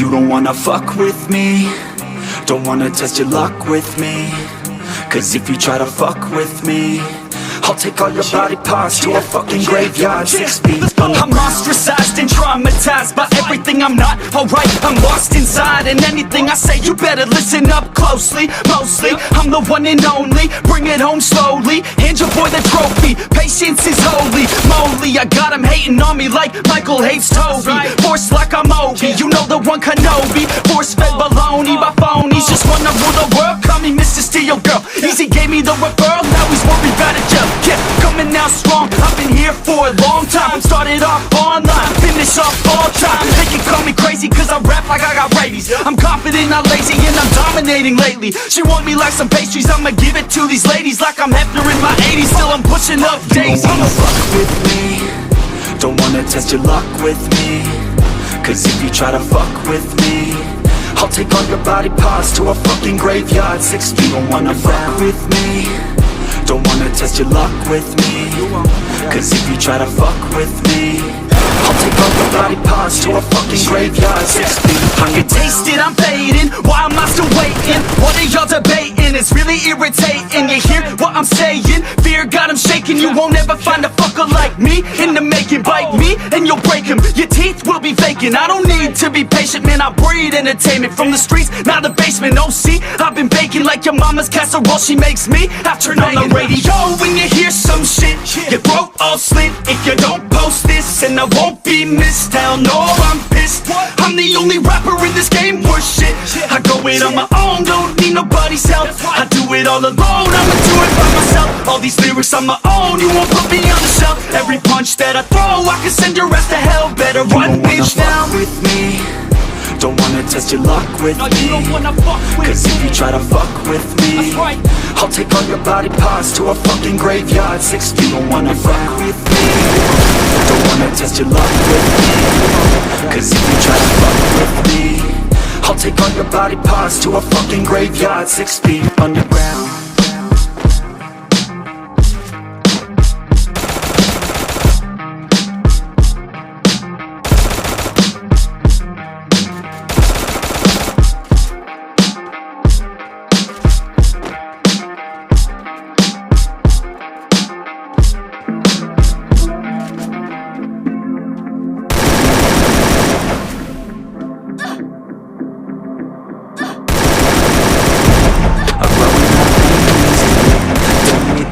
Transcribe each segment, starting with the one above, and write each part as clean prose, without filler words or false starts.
You don't wanna fuck with me, don't wanna test your luck with me. Cause if you try to fuck with me, I'll take all your body parts to a fucking graveyard 6 feet underground. I'm ostracized and traumatized by everything I'm not alright. I'm lost inside, and anything I say you better listen up closely. Mostly, I'm the one and only, bring it home slowly. Hand your boy the trophy, patience is holy moly. I got him hating on me like Michael hates Toby. Force like I'm Obi, you know the one Kenobi. Force fed baloney by phonies, just wanna rule the world, call me Mr. Steel Girl. Easy gave me the referral, now he's worried about a jail. Yeah, coming out strong, I've been here for a long time. Started off online, finish off all time. They can call me crazy cause I rap like I got rabies. I'm confident, not lazy, and I'm dominating lately. She want me like some pastries, I'ma give it to these ladies like I'm Hefner in my 80s. Still I'm pushing up daisies. You don't wanna fuck with me, don't wanna test your luck with me. Cause if you try to fuck with me, I'll take all your body parts to a fucking graveyard 6 feet. Don't wanna fuck with me, don't wanna test your luck with me. Cause if you try to fuck with me, I'll take all your body parts to a fucking graveyard 6 feet. I can taste it, I'm fading, why am I still waiting? What are y'all debating? It's really irritating. You hear what I'm saying? Fear got him shaking. You won't ever find a fucker like me in the making. Bite me and you'll break him, your teeth will be vacant. I don't need to be patient, man, I breed entertainment. From the streets, not the basement. Oh see, I've been baking like your mama's casserole. She makes me, I turn on the radio when you hear some shit, your throat all slit. If you don't post this, and I won't be missed. Hell no, I'm pissed. I'm the only rapper in this game worth shit. I go it on my own, don't need nobody's help. I do it all alone, I'ma do it by myself. All these lyrics on my own, you won't put me on the shelf. Every punch that I throw, I can send your ass to hell. Better run, bitch, down with me, don't wanna test your luck with me. Cause if you try to fuck with me, I'll take all your body parts to a fucking graveyard 6 feet. Don't wanna fuck with me, don't wanna test your luck with me. Cause if you try to fuck with me, I'll take all your body parts to a fucking graveyard 6 feet underground.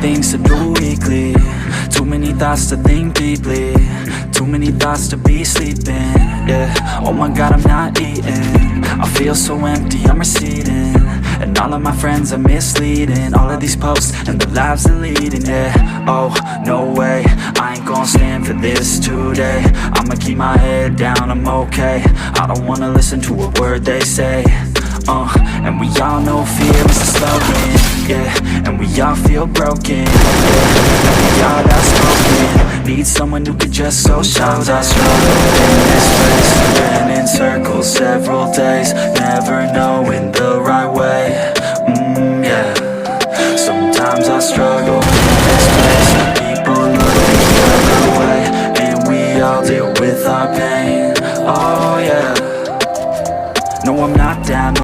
Things to do weekly, too many thoughts to think deeply, too many thoughts to be sleeping, yeah. Oh my god, I'm not eating, I feel so empty, I'm receding. And all of my friends are misleading, all of these posts and the lives they're leading, yeah. Oh, no way, I ain't gon' stand for this today. I'ma keep my head down, I'm okay. I don't wanna listen to a word they say. And we all know fear is a slogan, yeah. And we all feel broken, yeah. And we all outspoken, need someone who could just so sometimes I struggle in this race, ran in circles several days, never knowing the